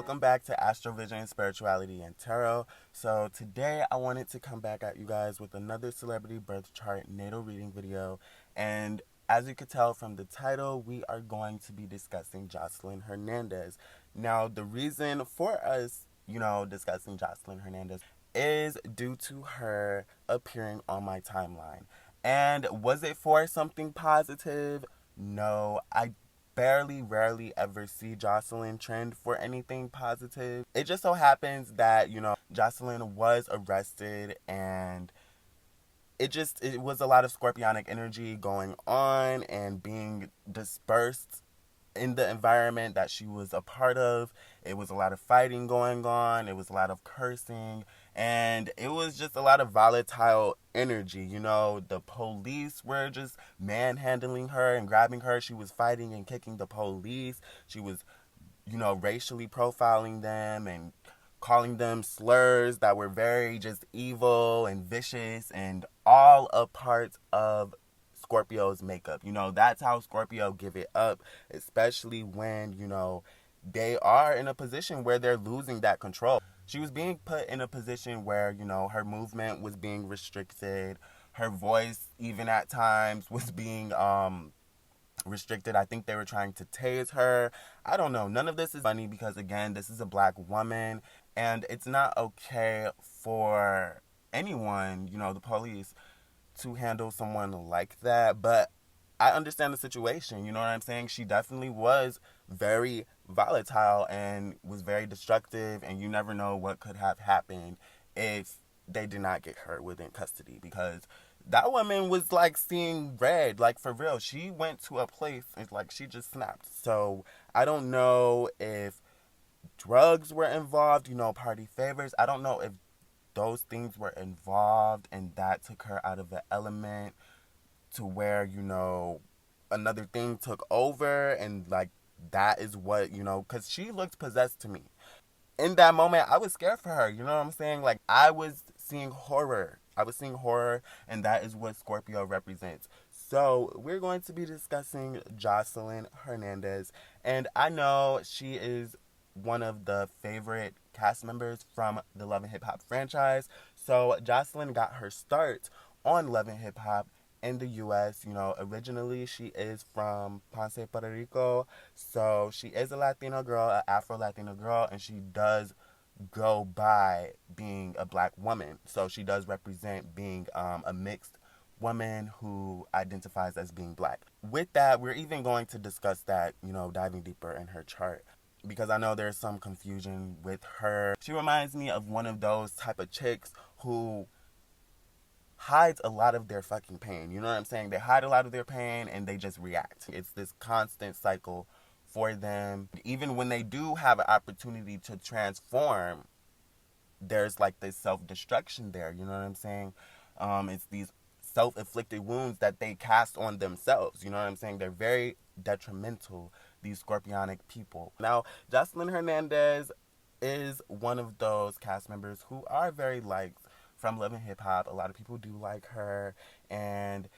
welcome back to Astrovision, Spirituality, and Tarot. So today I wanted to come back at you guys with another celebrity birth chart natal reading video. And as you could tell from the title, we are going to be discussing Joseline Hernandez. Now, the reason for us, discussing Joseline Hernandez is due to her appearing on my timeline. And was it for something positive? No, I rarely ever see Joseline trend for anything positive. It just so happens that, Joseline was arrested and it was a lot of scorpionic energy going on and being dispersed in the environment that she was a part of. It was a lot of fighting going on. It was a lot of cursing. And it was just a lot of volatile energy. The police were just manhandling her and grabbing her. She was fighting and kicking the police. She was, racially profiling them and calling them slurs that were very just evil and vicious and all a part of Scorpio's makeup. That's how Scorpio give it up, especially when, they are in a position where they're losing that control. She was being put in a position where, her movement was being restricted. Her voice, even at times, was being restricted. I think they were trying to tase her. I don't know. None of this is funny because, again, this is a black woman. And it's not okay for anyone, the police, to handle someone like that. But I understand the situation. You know what I'm saying? She definitely was very volatile and was very destructive, and you never know what could have happened if they did not get her within custody, because that woman was like seeing red, like for real. She went to a place and like she just snapped. So I don't know if drugs were involved, party favors. I don't know if those things were involved and that took her out of the element to where, another thing took over, and like that is what, because she looked possessed to me. In that moment, I was scared for her, you know what I'm saying? Like, I was seeing horror. And that is what Scorpio represents. So, we're going to be discussing Joseline Hernandez, and I know she is one of the favorite cast members from the Love and Hip Hop franchise. So, Joseline got her start on Love and Hip Hop in the U.S. Originally she is from Ponce, Puerto Rico. So she is a Latino girl, an Afro-Latino girl, and she does go by being a black woman. So she does represent being a mixed woman who identifies as being black. With that, we're even going to discuss that, diving deeper in her chart, because I know there's some confusion with her. She reminds me of one of those type of chicks who hides a lot of their fucking pain. You know what I'm saying? They hide a lot of their pain and they just react. It's this constant cycle for them. Even when they do have an opportunity to transform, there's like this self-destruction there. You know what I'm saying? It's these self-inflicted wounds that they cast on themselves. You know what I'm saying? They're very detrimental, these scorpionic people. Now, Joseline Hernandez is one of those cast members who are very liked from Love and Hip Hop. A lot of people do like her, and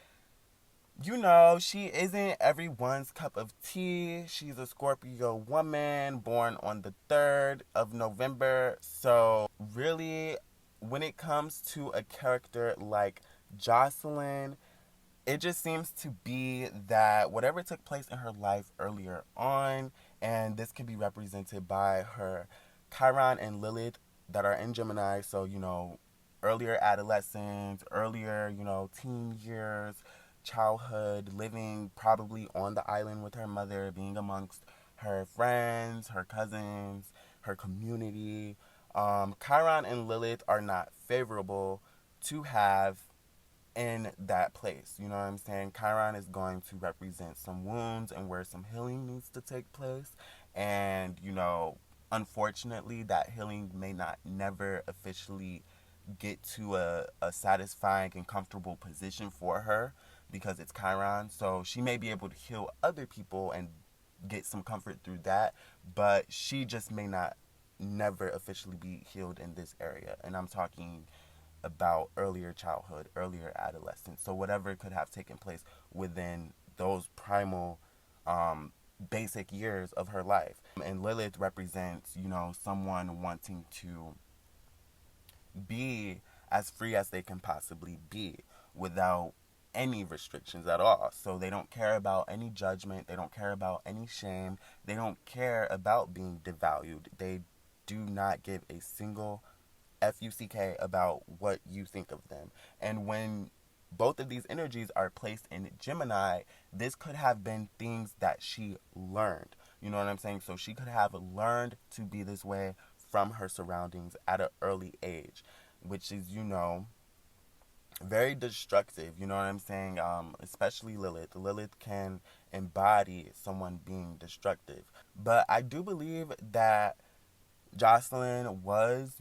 she isn't everyone's cup of tea. She's a Scorpio woman born on the 3rd of November. So really, when it comes to a character like Joseline, it just seems to be that whatever took place in her life earlier on, and this can be represented by her Chiron and Lilith that are in Gemini. So, earlier adolescence, earlier, teen years, childhood, living probably on the island with her mother, being amongst her friends, her cousins, her community. Chiron and Lilith are not favorable to have in that place. You know what I'm saying? Chiron is going to represent some wounds and where some healing needs to take place. And, unfortunately, that healing may not never officially get to a satisfying and comfortable position for her because it's Chiron. So she may be able to heal other people and get some comfort through that, but she just may not never officially be healed in this area. And I'm talking about earlier childhood, earlier adolescence. So whatever could have taken place within those primal basic years of her life. And Lilith represents, someone wanting to be as free as they can possibly be without any restrictions at all. So they don't care about any judgment, they don't care about any shame, they don't care about being devalued. They do not give a single FUCK about what you think of them. And when both of these energies are placed in Gemini, this could have been things that she learned. You know what I'm saying? So she could have learned to be this way from her surroundings at an early age, which is, very destructive. You know what I'm saying? Especially Lilith. Lilith can embody someone being destructive. But I do believe that Joseline was,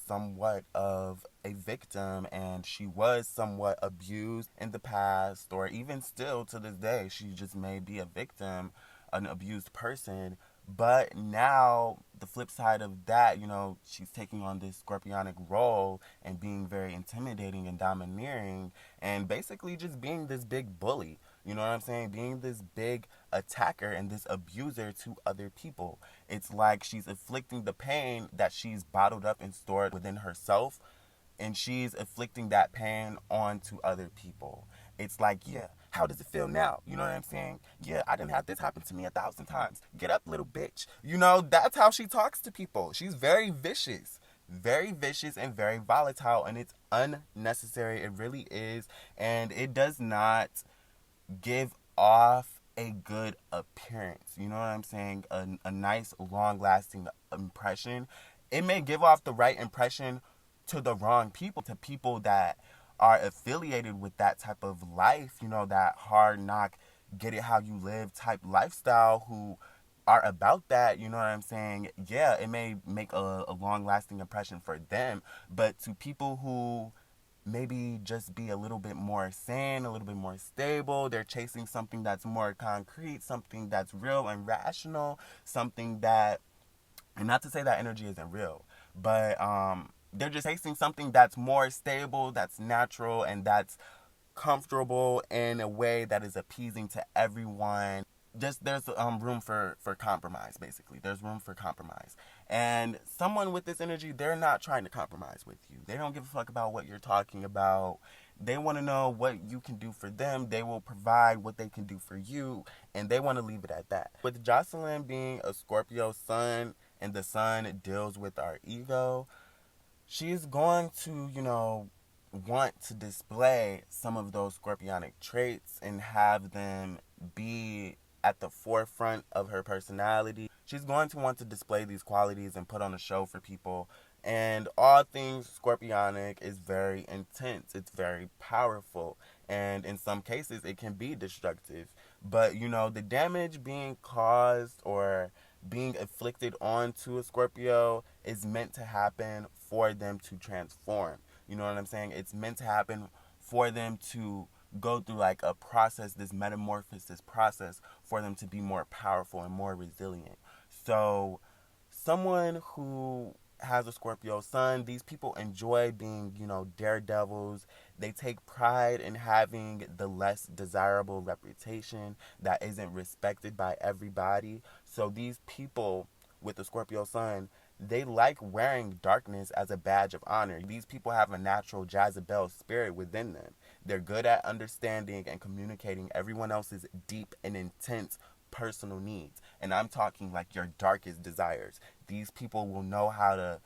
somewhat of a victim, and she was somewhat abused in the past, or even still to this day. She just may be a victim, an abused person. But now, the flip side of that, she's taking on this scorpionic role and being very intimidating and domineering, and basically just being this big bully. You know what I'm saying? Being this big attacker and this abuser to other people. It's like she's inflicting the pain that she's bottled up and stored within herself, and she's inflicting that pain onto other people. It's like, yeah, how does it feel now? You know what I'm saying? Yeah, I didn't have this happen to me 1,000 times. Get up, little bitch. That's how she talks to people. She's very vicious and very volatile, and it's unnecessary. It really is, and it does not give off a good appearance. You know what I'm saying? A nice, long-lasting impression. It may give off the right impression to the wrong people, to people that are affiliated with that type of life, that hard knock, get it how you live type lifestyle, who are about that, you know what I'm saying? Yeah, it may make a long-lasting impression for them, but to people who maybe just be a little bit more sane, a little bit more stable, they're chasing something that's more concrete, something that's real and rational, something that, and not to say that energy isn't real, but they're just chasing something that's more stable, that's natural, and that's comfortable in a way that is appeasing to everyone. Just there's room for compromise, basically. There's room for compromise. And someone with this energy, they're not trying to compromise with you. They don't give a fuck about what you're talking about. They want to know what you can do for them. They will provide what they can do for you, and they want to leave it at that. With Joseline being a Scorpio sun, and the sun deals with our ego, she's going to, want to display some of those scorpionic traits and have them be at the forefront of her personality. She's going to want to display these qualities and put on a show for people. And all things scorpionic is very intense. It's very powerful. And in some cases, it can be destructive. But, the damage being caused or being inflicted onto a Scorpio is meant to happen for them to transform. You know what I'm saying? It's meant to happen for them to go through like a process, this metamorphosis process, for them to be more powerful and more resilient. So someone who has a Scorpio sun, these people enjoy being, daredevils. They take pride in having the less desirable reputation that isn't respected by everybody. So these people with the Scorpio sun, they like wearing darkness as a badge of honor. These people have a natural Jezebel spirit within them. They're good at understanding and communicating everyone else's deep and intense personal needs. And I'm talking like your darkest desires. These people will know how to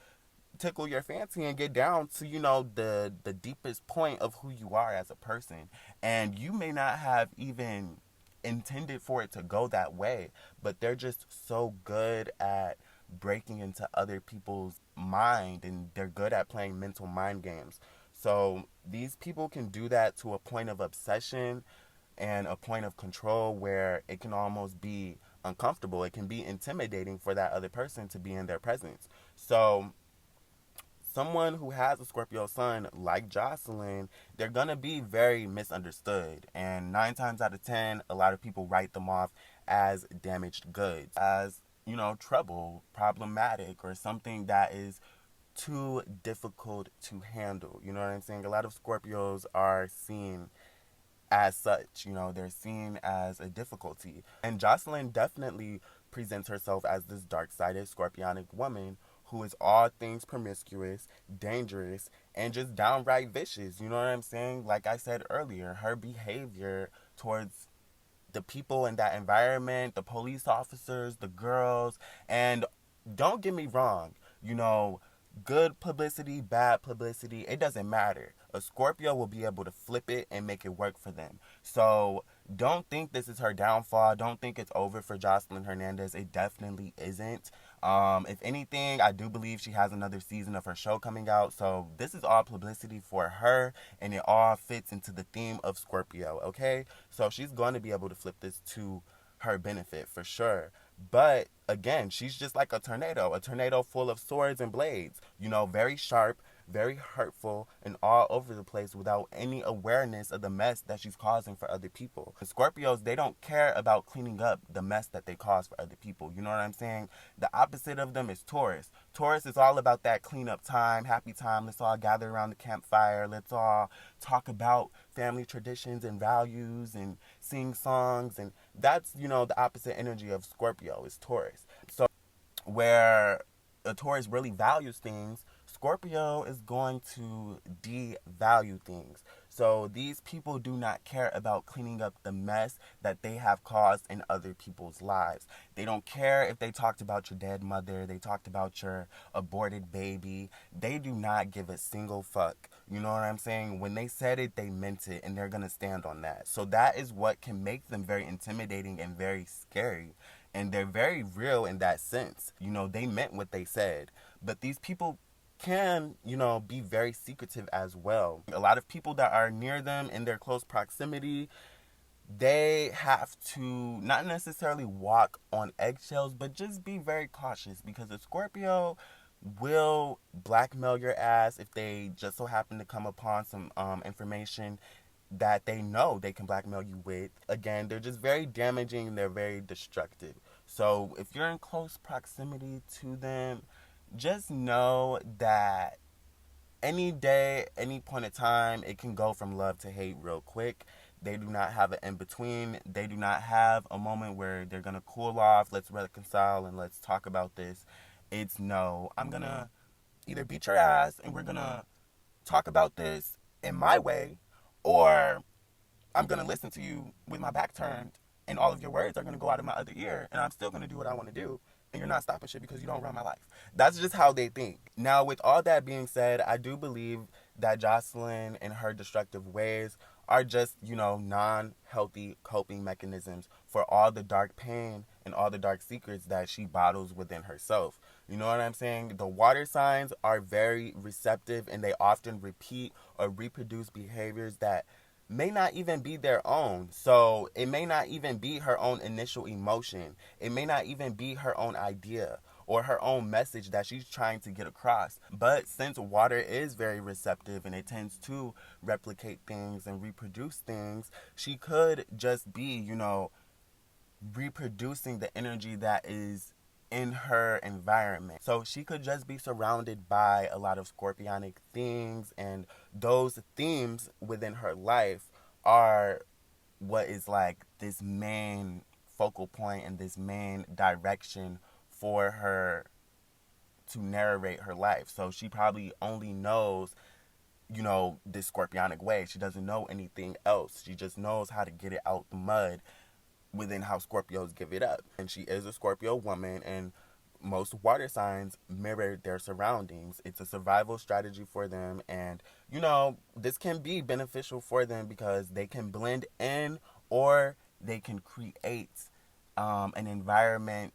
tickle your fancy and get down to, the deepest point of who you are as a person. And you may not have even intended for it to go that way, but they're just so good at breaking into other people's mind, and they're good at playing mental mind games. So these people can do that to a point of obsession and a point of control where it can almost be uncomfortable. It can be intimidating for that other person to be in their presence. So someone who has a Scorpio sun like Joseline, they're going to be very misunderstood. And 9 times out of 10, a lot of people write them off as damaged goods, as, trouble, problematic, or something that is too difficult to handle. You know what I'm saying? A lot of Scorpios are seen as such. They're seen as a difficulty. And Joseline definitely presents herself as this dark-sided scorpionic woman who is all things promiscuous, dangerous, and just downright vicious. You know what I'm saying? Like I said earlier, her behavior towards the people in that environment, the police officers, the girls, and don't get me wrong, good publicity, bad publicity, it doesn't matter. A Scorpio will be able to flip it and make it work for them. So don't think this is her downfall. Don't think it's over for Joseline Hernandez. It definitely isn't. If anything, I do believe she has another season of her show coming out. So this is all publicity for her, and it all fits into the theme of Scorpio, okay? So she's going to be able to flip this to her benefit for sure. But again, she's just like a tornado full of swords and blades, very sharp, very hurtful, and all over the place without any awareness of the mess that she's causing for other people. The Scorpios, they don't care about cleaning up the mess that they cause for other people. You know what I'm saying? The opposite of them is Taurus. Taurus is all about that cleanup time, happy time. Let's all gather around the campfire. Let's all talk about family traditions and values and sing songs. And that's, the opposite energy of Scorpio is Taurus. So where a Taurus really values things, Scorpio is going to devalue things. So these people do not care about cleaning up the mess that they have caused in other people's lives. They don't care if they talked about your dead mother, they talked about your aborted baby. They do not give a single fuck. You know what I'm saying? When they said it, they meant it, and they're going to stand on that. So that is what can make them very intimidating and very scary. And they're very real in that sense. They meant what they said. But these people can, be very secretive as well. A lot of people that are near them in their close proximity, they have to not necessarily walk on eggshells, but just be very cautious, because a Scorpio will blackmail your ass if they just so happen to come upon some information that they know they can blackmail you with. Again, they're just very damaging. They're very destructive. So if you're in close proximity to them, just know that any day, any point of time, it can go from love to hate real quick. They do not have an in-between. They do not have a moment where they're going to cool off, let's reconcile, and let's talk about this. It's no, I'm going to either beat your ass and we're going to talk about this in my way, or I'm going to listen to you with my back turned, and all of your words are going to go out of my other ear, and I'm still going to do what I want to do. And you're not stopping shit because you don't run my life. That's just how they think. Now, with all that being said, I do believe that Joseline and her destructive ways are just, non-healthy coping mechanisms for all the dark pain and all the dark secrets that she bottles within herself. You know what I'm saying? The water signs are very receptive, and they often repeat or reproduce behaviors that may not even be their own. So it may not even be her own initial emotion. It may not even be her own idea or her own message that she's trying to get across. But since water is very receptive and it tends to replicate things and reproduce things, she could just be, reproducing the energy that is in her environment. So she could just be surrounded by a lot of scorpionic things, and those themes within her life are what is like this main focal point and this main direction for her to narrate her life. So she probably only knows, this scorpionic way. She doesn't know anything else. She just knows how to get it out the mud within how Scorpios give it up. And she is a Scorpio woman, and most water signs mirror their surroundings. It's a survival strategy for them, and this can be beneficial for them because they can blend in, or they can create an environment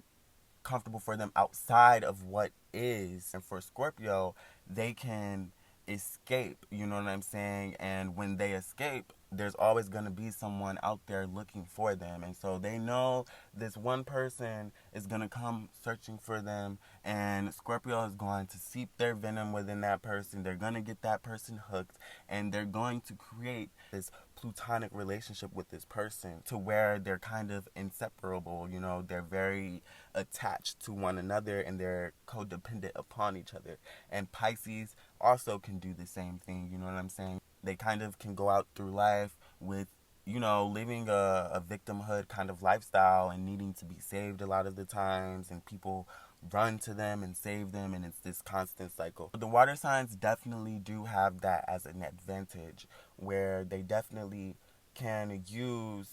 comfortable for them outside of what is. And for Scorpio, they can escape, you know what I'm saying? And when they escape, there's always going to be someone out there looking for them. And so they know this one person is going to come searching for them, and Scorpio is going to seep their venom within that person. They're going to get that person hooked, and they're going to create this plutonic relationship with this person to where they're kind of inseparable. They're very attached to one another, and they're codependent upon each other. And Pisces also can do the same thing, you know what I'm saying? They kind of can go out through life with, living a victimhood kind of lifestyle and needing to be saved a lot of the times, and people run to them and save them, and it's this constant cycle. The water signs definitely do have that as an advantage, where they definitely can use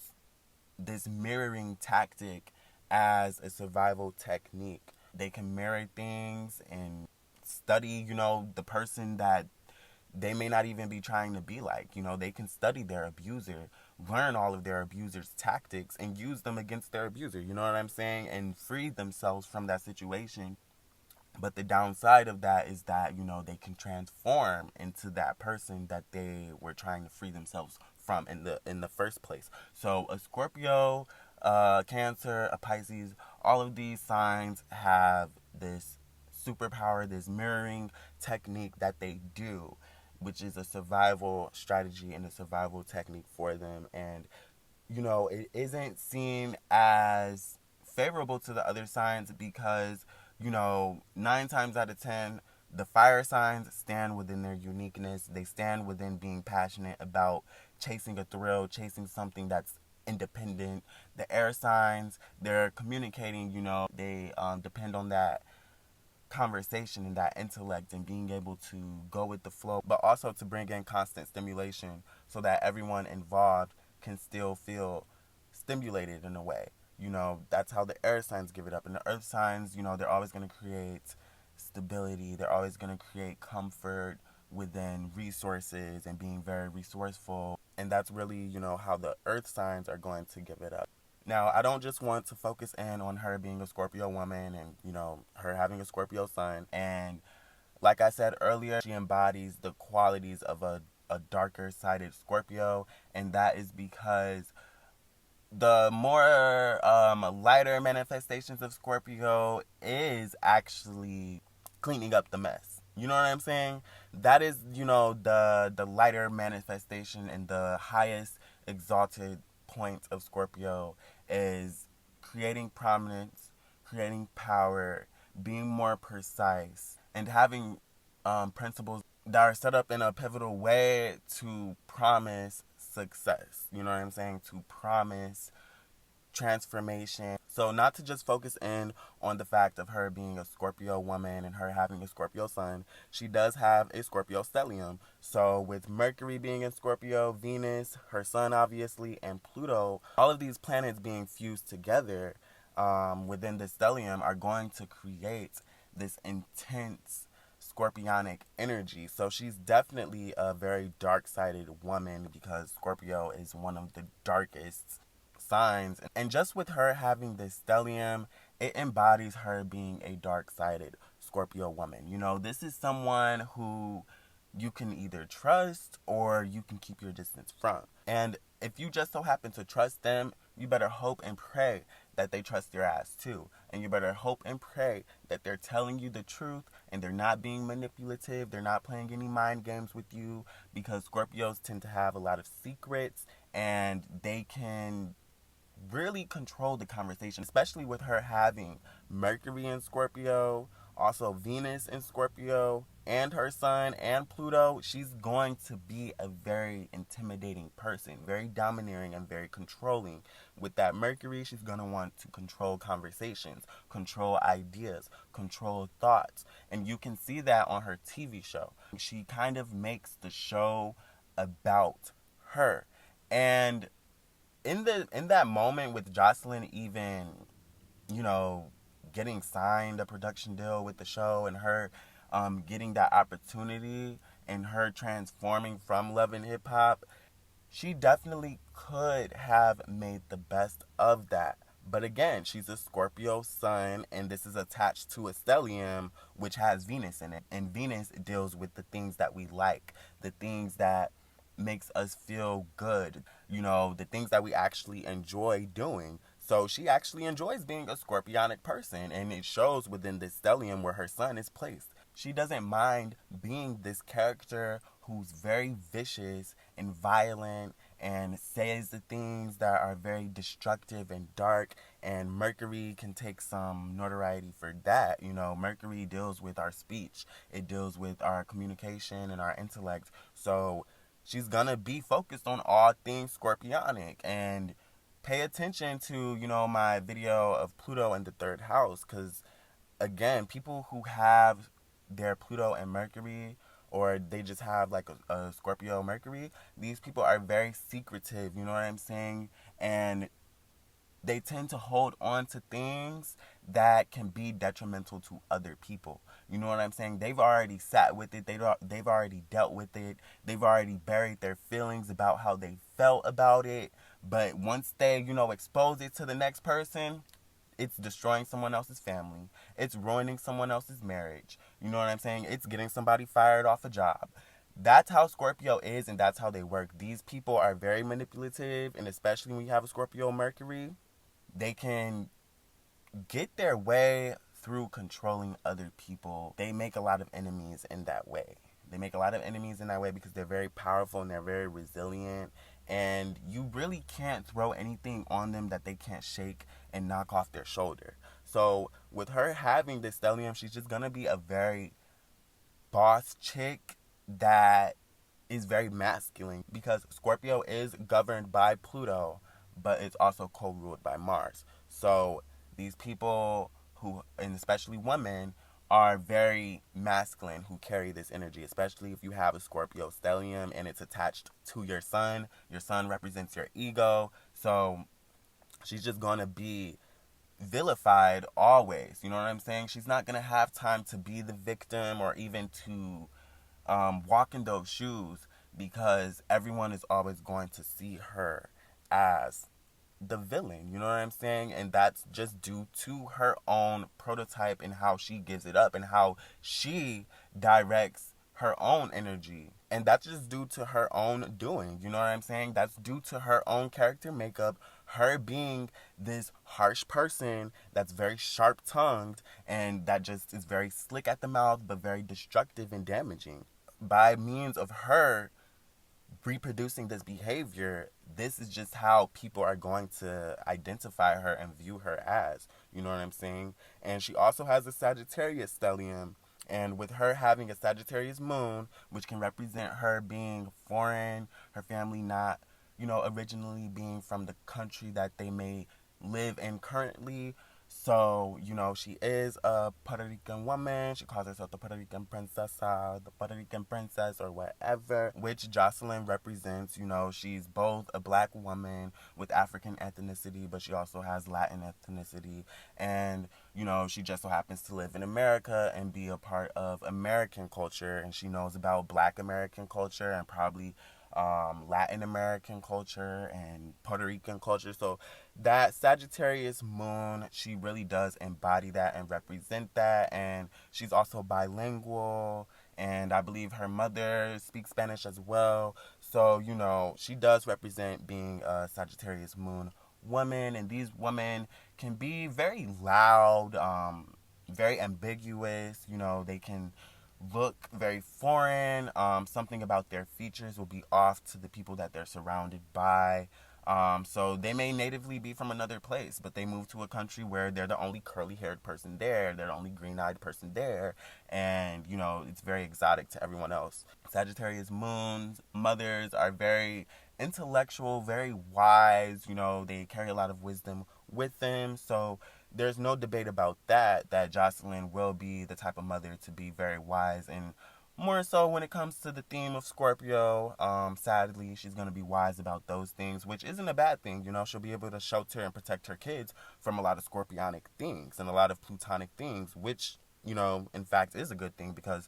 this mirroring tactic as a survival technique. They can mirror things and study, the person that they may not even be trying to be like. They can study their abuser, learn all of their abuser's tactics, and use them against their abuser. You know what I'm saying? And free themselves from that situation. But the downside of that is that, they can transform into that person that they were trying to free themselves from in the first place. So a Scorpio, Cancer, a Pisces, all of these signs have this superpower, this mirroring technique that they do, which is a survival strategy and a survival technique for them. And, it isn't seen as favorable to the other signs because, 9 times out of 10, the fire signs stand within their uniqueness. They stand within being passionate about chasing a thrill, chasing something that's independent. The air signs, they're communicating, they depend on that conversation and that intellect and being able to go with the flow, but also to bring in constant stimulation so that everyone involved can still feel stimulated in a way. That's how the air signs give it up. And the earth signs, they're always going to create stability. They're always going to create comfort within resources and being very resourceful. And that's really, how the earth signs are going to give it up. Now, I don't just want to focus in on her being a Scorpio woman and, her having a Scorpio sun. And like I said earlier, she embodies the qualities of a darker-sided Scorpio. And that is because the more lighter manifestations of Scorpio is actually cleaning up the mess. You know what I'm saying? That is, the lighter manifestation and the highest exalted point of Scorpio is creating prominence, creating power, being more precise, and having principles that are set up in a pivotal way to promise success. You know what I'm saying? To promise transformation. So not to just focus in on the fact of her being a Scorpio woman and her having a Scorpio sun, she does have a Scorpio stellium. So with Mercury being in Scorpio, Venus, her sun obviously, and Pluto, all of these planets being fused together within the stellium are going to create this intense scorpionic energy. So she's definitely a very dark-sided woman because Scorpio is one of the darkest signs. And just with her having this stellium, it embodies her being a dark-sided Scorpio woman. This is someone who you can either trust or you can keep your distance from. And if you just so happen to trust them, you better hope and pray that they trust your ass too. And you better hope and pray that they're telling you the truth and they're not being manipulative. They're not playing any mind games with you, because Scorpios tend to have a lot of secrets and they can really control the conversation, especially with her having Mercury in Scorpio, also Venus in Scorpio, and her sun and Pluto. She's going to be a very intimidating person, very domineering and very controlling. With that Mercury, she's going to want to control conversations, control ideas, control thoughts. And you can see that on her TV show. She kind of makes the show about her. And in that moment with Joseline even, getting signed a production deal with the show, and her getting that opportunity, and her transforming from Love and Hip Hop, she definitely could have made the best of that. But again, she's a Scorpio sun, and this is attached to a stellium, which has Venus in it. And Venus deals with the things that we like, the things that makes us feel good, the things that we actually enjoy doing. So she actually enjoys being a scorpionic person, and it shows within this stellium where her sun is placed. She doesn't mind being this character who's very vicious and violent and says the things that are very destructive and dark, and Mercury can take some notoriety for that. Mercury deals with our speech. It deals with our communication and our intellect. So she's gonna be focused on all things Scorpionic. And pay attention to, my video of Pluto in the third house, because again, people who have their Pluto and Mercury, or they just have like a Scorpio Mercury, these people are very secretive, you know what I'm saying? And they tend to hold on to things that can be detrimental to other people. You know what I'm saying? They've already sat with it. They've already dealt with it. They've already buried their feelings about how they felt about it. But once they, expose it to the next person, it's destroying someone else's family. It's ruining someone else's marriage. You know what I'm saying? It's getting somebody fired off a job. That's how Scorpio is, and that's how they work. These people are very manipulative, and especially when you have a Scorpio Mercury, they can get their way through controlling other people. They make a lot of enemies in that way. Because they're very powerful and they're very resilient. And you really can't throw anything on them that they can't shake and knock off their shoulder. So with her having this stellium, she's just going to be a very boss chick that is very masculine, because Scorpio is governed by Pluto, but it's also co-ruled by Mars. So these people who, and especially women, are very masculine, who carry this energy, especially if you have a Scorpio stellium and it's attached to your sun. Your sun represents your ego. So she's just going to be vilified always. You know what I'm saying? She's not going to have time to be the victim or even to walk in those shoes, because everyone is always going to see her as the villain, you know what I'm saying? And that's just due to her own prototype and how she gives it up and how she directs her own energy. And that's just due to her own doing, you know what I'm saying? That's due to her own character makeup, her being this harsh person that's very sharp-tongued and that just is very slick at the mouth but very destructive and damaging. By means of her reproducing this behavior, this is just how people are going to identify her and view her as. You know what I'm saying? And she also has a Sagittarius stellium. And with her having a Sagittarius moon, which can represent her being foreign, her family not, originally being from the country that they may live in currently. So, she is a Puerto Rican woman. She calls herself the Puerto Rican princesa, the Puerto Rican princess, or whatever, which Joseline represents. She's both a black woman with African ethnicity, but she also has Latin ethnicity. And, she just so happens to live in America and be a part of American culture. And she knows about black American culture and probably Latin American culture and Puerto Rican culture. So that Sagittarius moon, she really does embody that and represent that. And she's also bilingual, and I believe her mother speaks Spanish as well. So, she does represent being a Sagittarius moon woman. And these women can be very loud, very ambiguous. They can look very foreign. Something about their features will be off to the people that they're surrounded by. So they may natively be from another place, but they move to a country where they're the only curly-haired person there. They're the only green-eyed person there. And, it's very exotic to everyone else. Sagittarius moons, mothers are very intellectual, very wise. They carry a lot of wisdom with them. So there's no debate about that Joseline will be the type of mother to be very wise. And more so when it comes to the theme of Scorpio, sadly, she's going to be wise about those things, which isn't a bad thing. She'll be able to shelter and protect her kids from a lot of Scorpionic things and a lot of Plutonic things, which, in fact is a good thing, because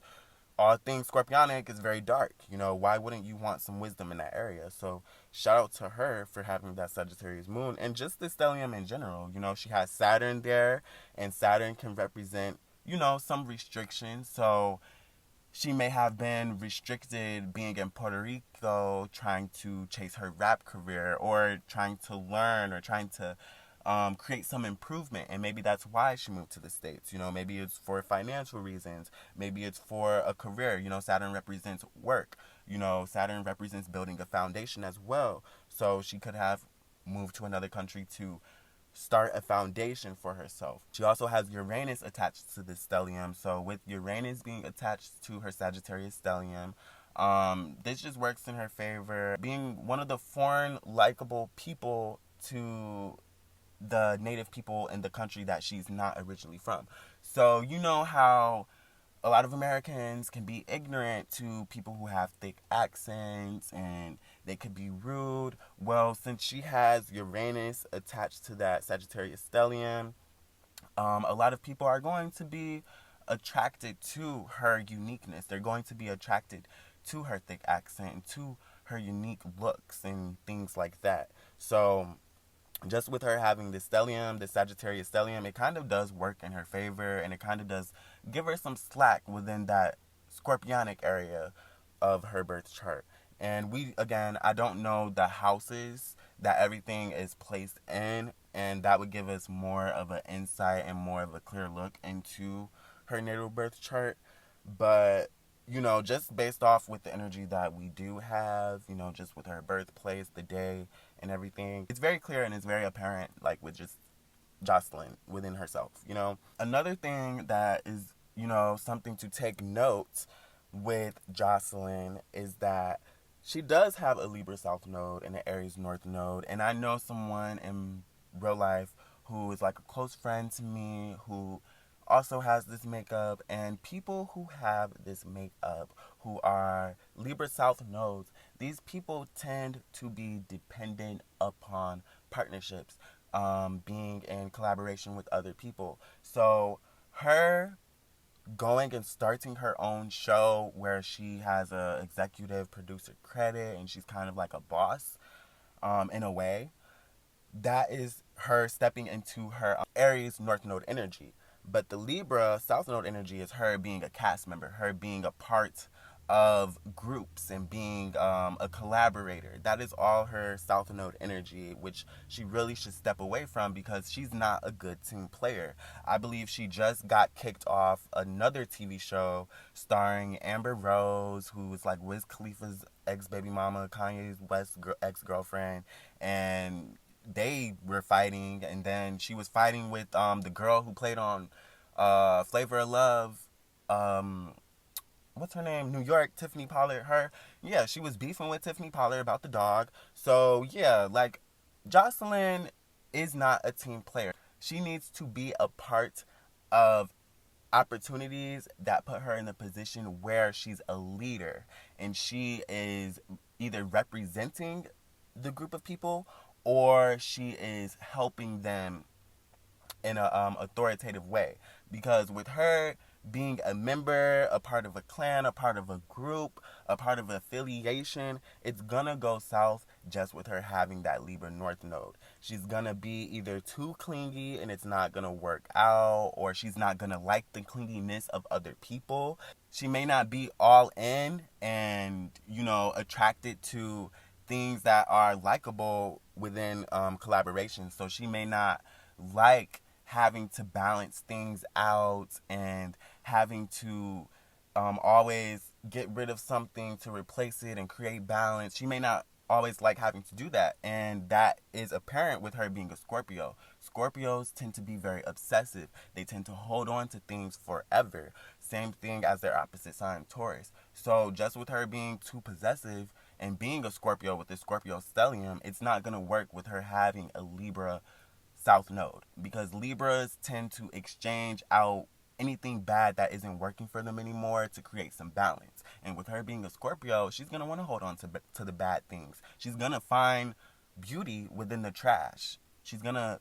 all things Scorpionic is very dark. Why wouldn't you want some wisdom in that area? So shout out to her for having that Sagittarius moon. And just the stellium in general. She has Saturn there, and Saturn can represent, some restrictions. So she may have been restricted being in Puerto Rico, trying to chase her rap career, or trying to learn, or trying to create some improvement. And maybe that's why she moved to the States. Maybe it's for financial reasons. Maybe it's for a career. Saturn represents work. Saturn represents building a foundation as well. So she could have moved to another country to start a foundation for herself. She also has Uranus attached to this stellium. So with Uranus being attached to her Sagittarius stellium, This just works in her favor. Being one of the foreign likable people to the native people in the country that she's not originally from. So you know how a lot of Americans can be ignorant to people who have thick accents and they could be rude. Well, since she has Uranus attached to that Sagittarius stellium, a lot of people are going to be attracted to her uniqueness. They're going to be attracted to her thick accent and to her unique looks and things like that. So just with her having the stellium, the Sagittarius stellium, it kind of does work in her favor, and it kind of does give her some slack within that scorpionic area of her birth chart. And I don't know the houses that everything is placed in, and that would give us more of an insight and more of a clear look into her natal birth chart. But just based off with the energy that we do have, just with her birthplace, the day, and everything, it's very clear and it's very apparent, like with just Joseline within herself. Another thing that is, something to take note with Joseline is that she does have a Libra South node and an Aries North node. And I know someone in real life who is like a close friend to me who also has this makeup, and people who have this makeup who are Libra South nodes, these people tend to be dependent upon partnerships, being in collaboration with other people. So her going and starting her own show where she has a executive producer credit and she's kind of like a boss, in a way, that is her stepping into her Aries North Node energy. But the Libra South Node energy is her being a cast member, her being a part of groups and being a collaborator. That is all her South Node energy, which she really should step away from because she's not a good team player. I believe she just got kicked off another TV show starring Amber Rose, who was like Wiz Khalifa's ex-baby mama, Kanye's ex-girlfriend, and they were fighting, and then she was fighting with the girl who played on Flavor of Love, what's her name? New York, Tiffany Pollard. She was beefing with Tiffany Pollard about the dog. So yeah, like Joseline is not a team player. She needs to be a part of opportunities that put her in a position where she's a leader and she is either representing the group of people or she is helping them in a authoritative way. Because with her being a member, a part of a clan, a part of a group, a part of an affiliation, it's gonna go south just with her having that Libra North Node. She's gonna be either too clingy and it's not gonna work out, or she's not gonna like the clinginess of other people. She may not be all in and, attracted to things that are likable within collaboration. So she may not like having to balance things out and having to always get rid of something to replace it and create balance. She may not always like having to do that, and that is apparent with her being a Scorpio. Scorpios tend to be very obsessive. They tend to hold on to things forever. Same thing as their opposite sign, Taurus. So just with her being too possessive and being a Scorpio with the Scorpio stellium, it's not going to work with her having a Libra South Node, because Libras tend to exchange out anything bad that isn't working for them anymore to create some balance. And with her being a Scorpio, she's going to want to hold on to the bad things. She's going to find beauty within the trash. She's going to,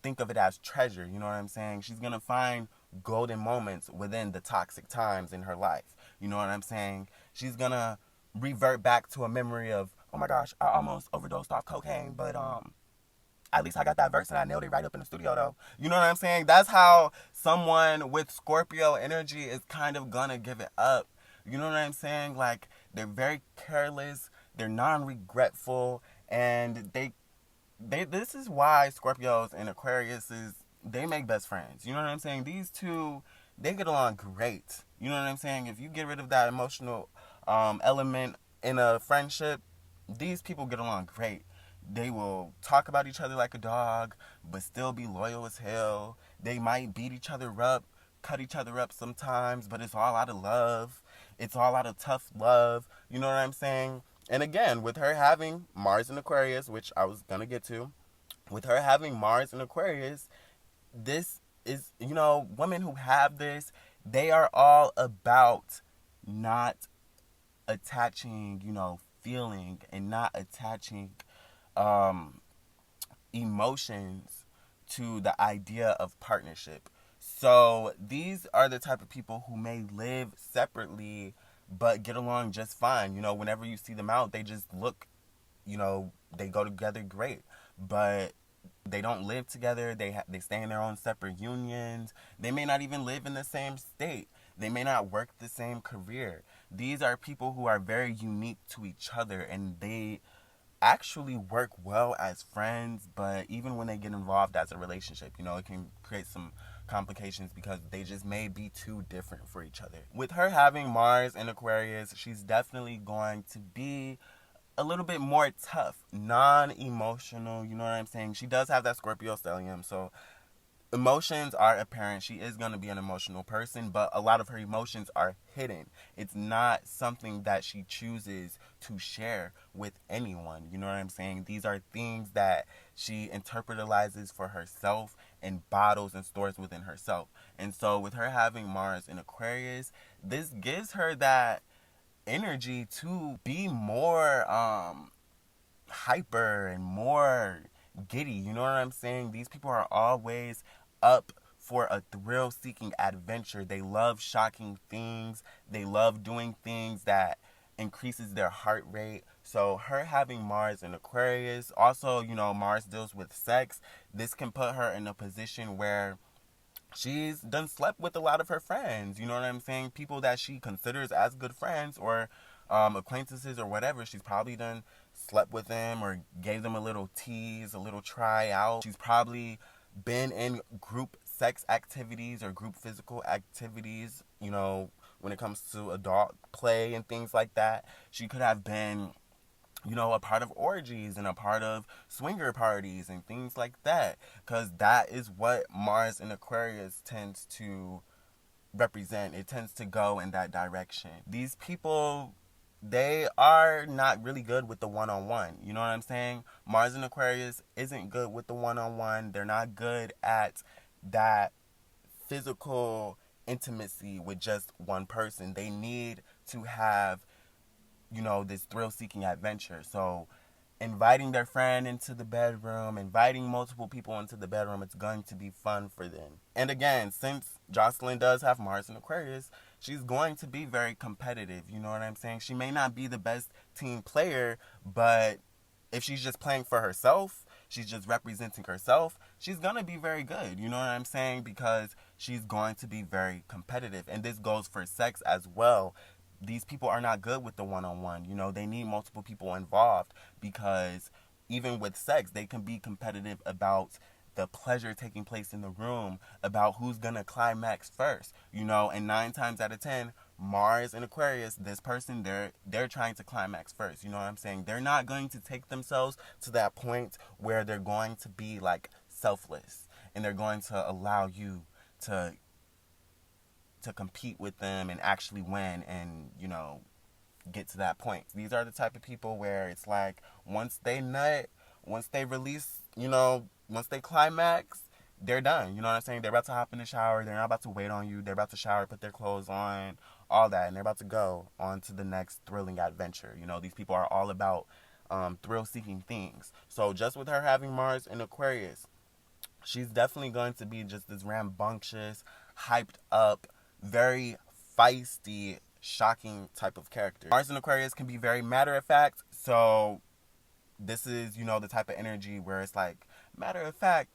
think of it as treasure, you know what I'm saying? She's going to find golden moments within the toxic times in her life. You know what I'm saying? She's going to revert back to a memory of, oh my gosh, I almost overdosed off cocaine, but at least I got that verse and I nailed it right up in the studio though. You know what I'm saying? That's how someone with Scorpio energy is kind of gonna give it up. You know what I'm saying? Like, they're very careless, they're non-regretful, and they this is why Scorpios and Aquariuses, they make best friends. You know what I'm saying? These two, they get along great. You know what I'm saying? If you get rid of that emotional element in a friendship, these people get along great. They will talk about each other like a dog, but still be loyal as hell. They might beat each other up, cut each other up sometimes, but it's all out of love. it's all out of tough love. You know what I'm saying? And again, with her having Mars in Aquarius, which I was gonna get to, with her having Mars in Aquarius, this is, women who have this, they are all about not attaching, feeling, and not attaching emotions to the idea of partnership. So these are the type of people who may live separately but get along just fine. Whenever you see them out, they just look, they go together great. But they don't live together. They stay in their own separate unions. They may not even live in the same state. They may not work the same career. These are people who are very unique to each other, and they actually work well as friends, but even when they get involved as a relationship, it can create some complications because they just may be too different for each other. With her having Mars in Aquarius, she's definitely going to be a little bit more tough, non-emotional, you know what I'm saying? She does have that Scorpio stellium, so emotions are apparent. She is going to be an emotional person, but a lot of her emotions are hidden. It's not something that she chooses to share with anyone. You know what I'm saying? These are things that she interpretalizes for herself and bottles and stores within herself. And so with her having Mars in Aquarius, this gives her that energy to be more hyper and more giddy. You know what I'm saying? These people are always up for a thrill-seeking adventure. They love shocking things. They love doing things that increases their heart rate. So her having Mars in Aquarius, also, Mars deals with sex. This can put her in a position where she's done slept with a lot of her friends. You know what I'm saying? People that she considers as good friends or acquaintances or whatever. She's probably done slept with them or gave them a little tease, a little try out. She's probably been in group sex activities or group physical activities, when it comes to adult play and things like that. She could have been, a part of orgies and a part of swinger parties and things like that. Because that is what Mars in Aquarius tends to represent. It tends to go in that direction. These people, they are not really good with the one-on-one. You know what I'm saying? Mars in Aquarius isn't good with the one-on-one. They're not good at that physical intimacy with just one person. They need to have, this thrill-seeking adventure. So inviting their friend into the bedroom, inviting multiple people into the bedroom, it's going to be fun for them. And again, since Joseline does have Mars in Aquarius, she's going to be very competitive. You know what I'm saying? She may not be the best team player, but if she's just playing for herself, she's just representing herself, she's going to be very good. You know what I'm saying? Because she's going to be very competitive. And this goes for sex as well. These people are not good with the one-on-one. They need multiple people involved because even with sex, they can be competitive about the pleasure taking place in the room, about who's going to climax first, and 9 times out of 10, Mars in Aquarius, this person, they're trying to climax first. You know what I'm saying? They're not going to take themselves to that point where they're going to be like selfless and they're going to allow you to compete with them and actually win and, get to that point. These are the type of people where it's like once they nut, once they release, once they climax, they're done. You know what I'm saying? They're about to hop in the shower. They're not about to wait on you. They're about to shower, put their clothes on, all that. And they're about to go on to the next thrilling adventure. These people are all about thrill-seeking things. So just with her having Mars in Aquarius, she's definitely going to be just this rambunctious, hyped up, very feisty, shocking type of character. Mars in Aquarius can be very matter-of-fact. So this is, the type of energy where it's like, matter of fact,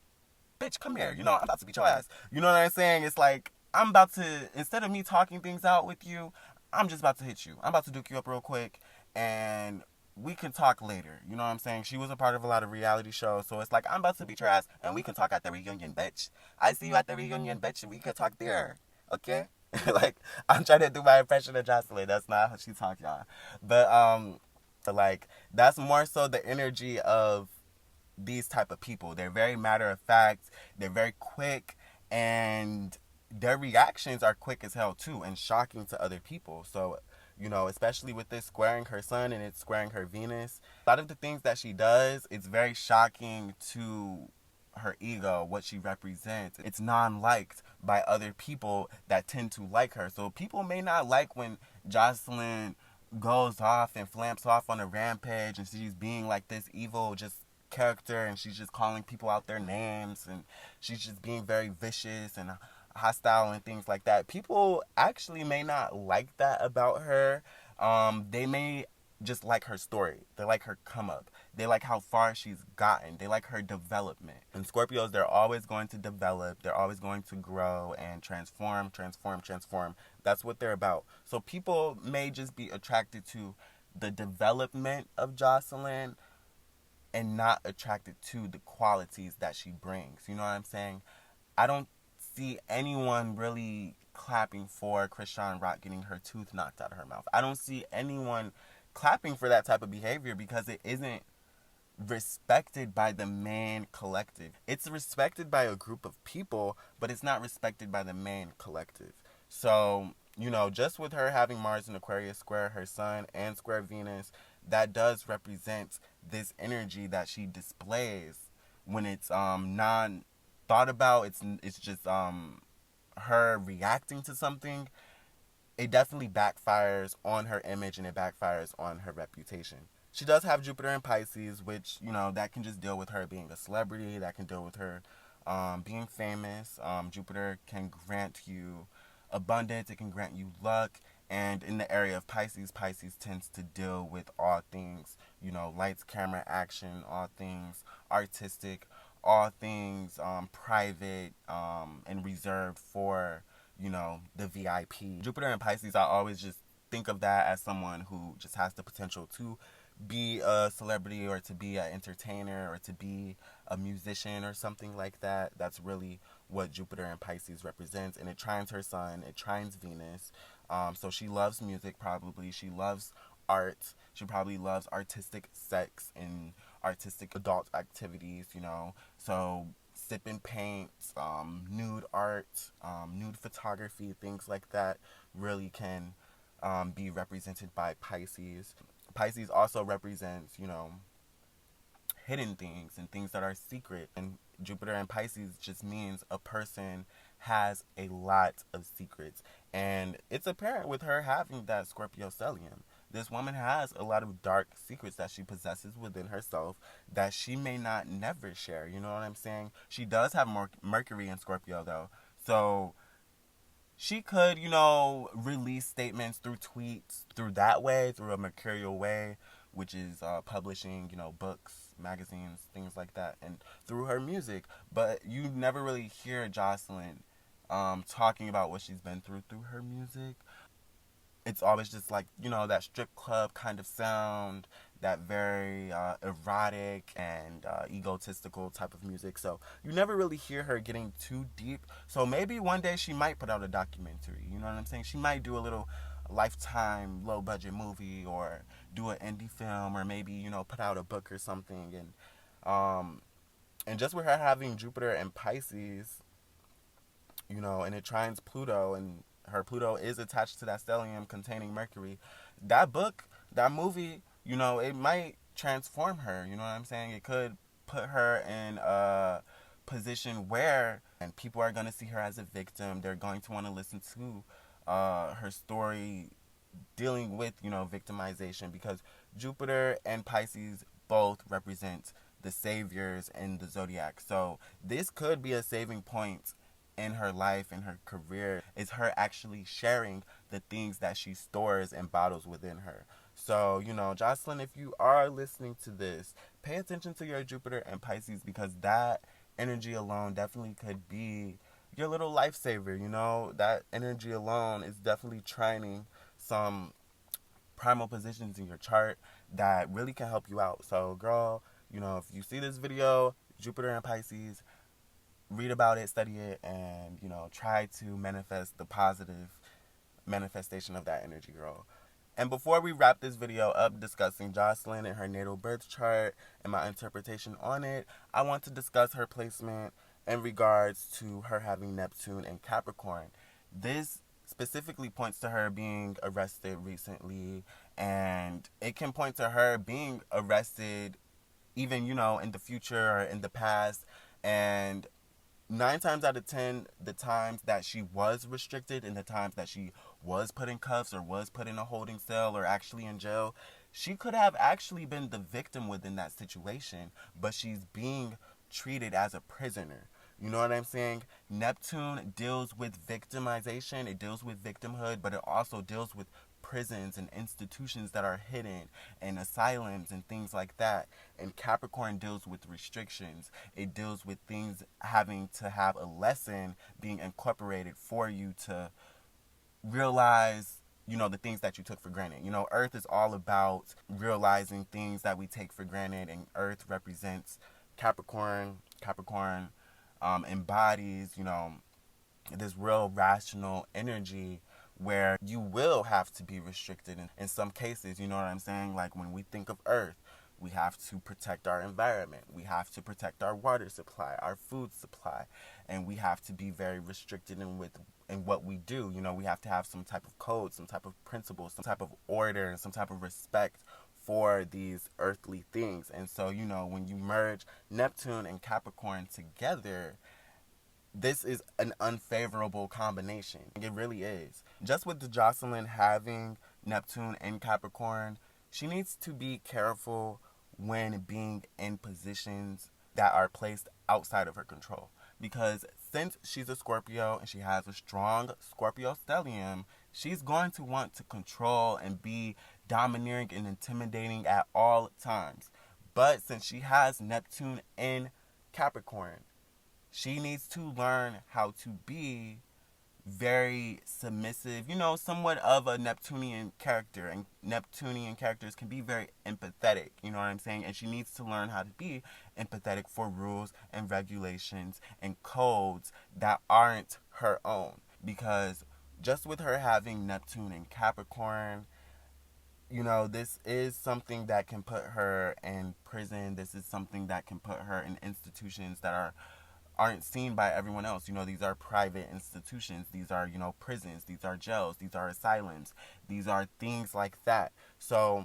bitch, come here. I'm about to beat your ass. You know what I'm saying? It's like, I'm about to, instead of me talking things out with you, I'm just about to hit you. I'm about to duke you up real quick, and we can talk later. You know what I'm saying? She was a part of a lot of reality shows, so it's like, I'm about to beat your ass, and we can talk at the reunion, bitch. I see you at the reunion, bitch, and we can talk there. Okay? Like, I'm trying to do my impression of Joseline. That's not how she talk, y'all. But, like, that's more so the energy of these type of people. They're very matter of fact. They're very quick, and their reactions are quick as hell too, and shocking to other people. So you know, especially with this squaring her sun and it's squaring her Venus. A lot of the things that she does, it's very shocking to her ego, what she represents. It's non-liked by other people that tend to like her. So people may not like when Joseline goes off and flamps off on a rampage and she's being like this evil just character, and she's just calling people out their names, and she's just being very vicious and hostile and things like that. People actually may not like that about her. They may just like her story. They like her come up. They like how far she's gotten. They like her development. And Scorpios, they're always going to develop. They're always going to grow and transform. That's what they're about. So people may just be attracted to the development of Joseline and not attracted to the qualities that she brings. You know what I'm saying? I don't see anyone really clapping for Chrisean Rock getting her tooth knocked out of her mouth. I don't see anyone clapping for that type of behavior because it isn't respected by the main collective. It's respected by a group of people, but it's not respected by the main collective. So, you know, just with her having Mars in Aquarius square her sun and square Venus, that does represent this energy that she displays when it's non thought about. It's just her reacting to something. It definitely backfires on her image and it backfires on her reputation. She does have Jupiter in Pisces, which, you know, that can just deal with her being a celebrity. That can deal with her being famous. Jupiter can grant you abundance. It can grant you luck. And in the area of Pisces, Pisces tends to deal with all things, you know, lights, camera, action, all things artistic, all things private and reserved for, you know, the VIP. Jupiter in Pisces, I always just think of that as someone who just has the potential to be a celebrity or to be an entertainer or to be a musician or something like that. That's really what Jupiter in Pisces represents. And it trines her sun, it trines Venus. So she loves music probably. She loves art. She probably loves artistic sex and artistic adult activities, you know. So sipping paint, nude art, nude photography, things like that really can be represented by Pisces. Pisces also represents, you know, hidden things and things that are secret. And Jupiter in Pisces just means a person has a lot of secrets. And it's apparent with her having that Scorpio stellium. This woman has a lot of dark secrets that she possesses within herself that she may not never share. You know what I'm saying? She does have Mercury in Scorpio, though. So she could, you know, release statements through tweets, through that way, through a mercurial way, which is publishing, you know, books, magazines, things like that, and through her music. But you never really hear Joseline talking about what she's been through her music. It's always just like, you know, that strip club kind of sound, that very erotic and egotistical type of music. So you never really hear her getting too deep. So maybe one day she might put out a documentary. You know what I'm saying? She might do a little Lifetime low budget movie or do an indie film or maybe, you know, put out a book or something. And just with her having Jupiter and Pisces, you know, and it trines Pluto, and her Pluto is attached to that stellium containing Mercury. That book, that movie, you know, it might transform her. You know what I'm saying? It could put her in a position where and people are going to see her as a victim. They're going to want to listen to her story dealing with, you know, victimization, because Jupiter and Pisces both represent the saviors in the zodiac. So this could be a saving point in her life, in her career, is her actually sharing the things that she stores and bottles within her. So, you know, Joseline, if you are listening to this, pay attention to your Jupiter and Pisces, because that energy alone definitely could be your little lifesaver. You know, that energy alone is definitely trining some primal positions in your chart that really can help you out. So, girl, you know, if you see this video, Jupiter and Pisces, read about it, study it, and, you know, try to manifest the positive manifestation of that energy, girl. And before we wrap this video up discussing Joseline and her natal birth chart and my interpretation on it, I want to discuss her placement in regards to her having Neptune and Capricorn. This specifically points to her being arrested recently, and it can point to her being arrested even, in the future or in the past. And 9 times out of 10, the times that she was restricted and the times that she was put in cuffs or was put in a holding cell or actually in jail, she could have actually been the victim within that situation, but she's being treated as a prisoner. You know what I'm saying? Neptune deals with victimization, it deals with victimhood, but it also deals with prisons and institutions that are hidden and asylums and things like that. And Capricorn deals with restrictions. It deals with things having to have a lesson being incorporated for you to realize, the things that you took for granted. Earth is all about realizing things that we take for granted, and Earth represents Capricorn. Capricorn embodies, this real rational energy where you will have to be restricted in some cases. You know what I'm saying? Like when we think of Earth, we have to protect our environment. We have to protect our water supply, our food supply, and we have to be very restricted in what we do. We have to have some type of code, some type of principle, some type of order, and some type of respect for these earthly things. And so, when you merge Neptune and Capricorn together, this is an unfavorable combination. It really is. Just with the Joseline having Neptune and Capricorn, she needs to be careful when being in positions that are placed outside of her control. Because since she's a Scorpio and she has a strong Scorpio stellium, she's going to want to control and be domineering and intimidating at all times. But since she has Neptune in Capricorn, she needs to learn how to be very submissive, somewhat of a Neptunian character. And Neptunian characters can be very empathetic, you know what I'm saying? And she needs to learn how to be empathetic for rules and regulations and codes that aren't her own. Because just with her having Neptune in Capricorn, this is something that can put her in prison. This is something that can put her in institutions that aren't seen by everyone else. These are private institutions. These are, prisons. These are jails. These are asylums. These are things like that. So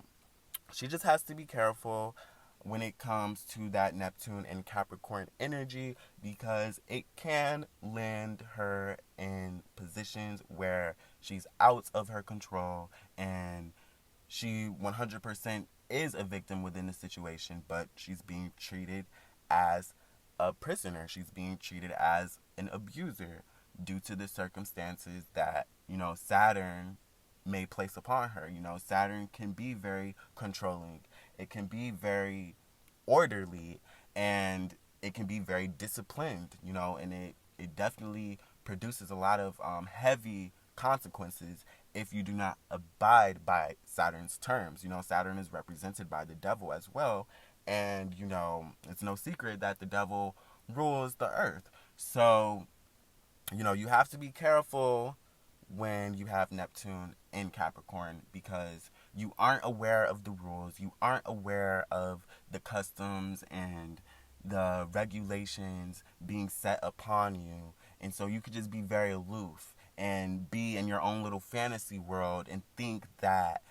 she just has to be careful when it comes to that Neptune and Capricorn energy, because it can land her in positions where she's out of her control and she 100% is a victim within the situation, but she's being treated as a prisoner. She's being treated as an abuser due to the circumstances that, Saturn may place upon her. Saturn can be very controlling. It can be very orderly, and it can be very disciplined, and it definitely produces a lot of heavy consequences if you do not abide by Saturn's terms. Saturn is represented by the devil as well. And, it's no secret that the devil rules the earth. So, you have to be careful when you have Neptune in Capricorn, because you aren't aware of the rules. You aren't aware of the customs and the regulations being set upon you. And so you could just be very aloof and be in your own little fantasy world and think that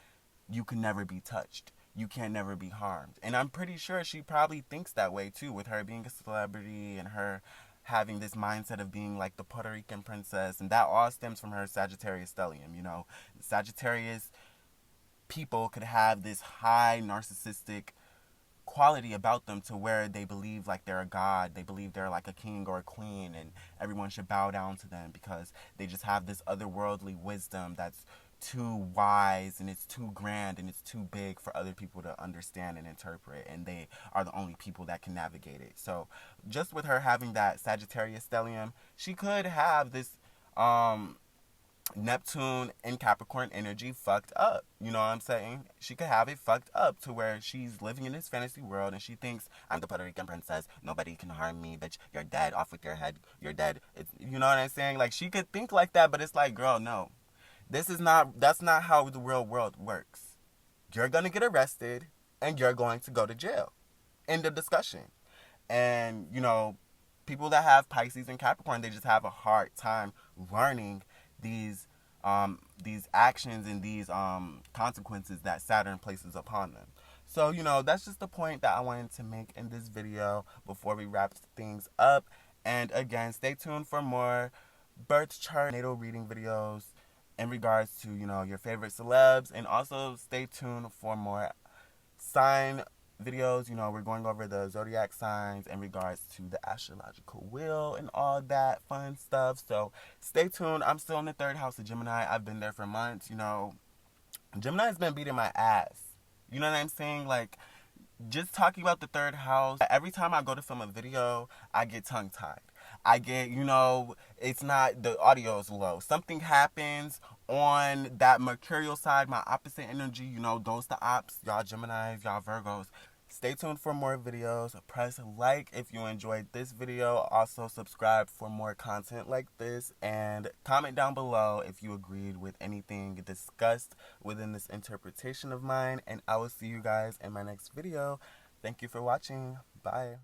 you can never be touched. You can never be harmed. And I'm pretty sure she probably thinks that way too, with her being a celebrity and her having this mindset of being like the Puerto Rican princess. And that all stems from her Sagittarius stellium. Sagittarius people could have this high narcissistic quality about them to where they believe like they're a god. They believe they're like a king or a queen, and everyone should bow down to them because they just have this otherworldly wisdom that's too wise and it's too grand and it's too big for other people to understand and interpret, and they are the only people that can navigate it. So just with her having that Sagittarius stellium, she could have this Neptune and Capricorn energy fucked up. You know what I'm saying? She could have it fucked up to where she's living in this fantasy world and she thinks, I'm the Puerto Rican princess. Nobody can harm me, bitch. You're dead. Off with your head. You're dead. You know what I'm saying? Like, she could think like that, but it's like, girl, no. That's not how the real world works. You're going to get arrested and you're going to go to jail. End of discussion. And, people that have Pisces and Capricorn, they just have a hard time learning these these actions and these consequences that Saturn places upon them. So, that's just the point that I wanted to make in this video before we wrap things up. And again, stay tuned for more birth chart natal reading videos in regards to, your favorite celebs. And also stay tuned for more sign videos. We're going over the zodiac signs in regards to the astrological wheel and all that fun stuff. So stay tuned. I'm still in the third house of Gemini. I've been there for months. Gemini's been beating my ass. You know what I'm saying? Like, just talking about the third house, every time I go to film a video, I get tongue-tied. I get, it's not, the audio is low. Something happens on that mercurial side, my opposite energy, those the ops, y'all Geminis, y'all Virgos. Stay tuned for more videos. Press like if you enjoyed this video. Also subscribe for more content like this. And comment down below if you agreed with anything discussed within this interpretation of mine. And I will see you guys in my next video. Thank you for watching. Bye.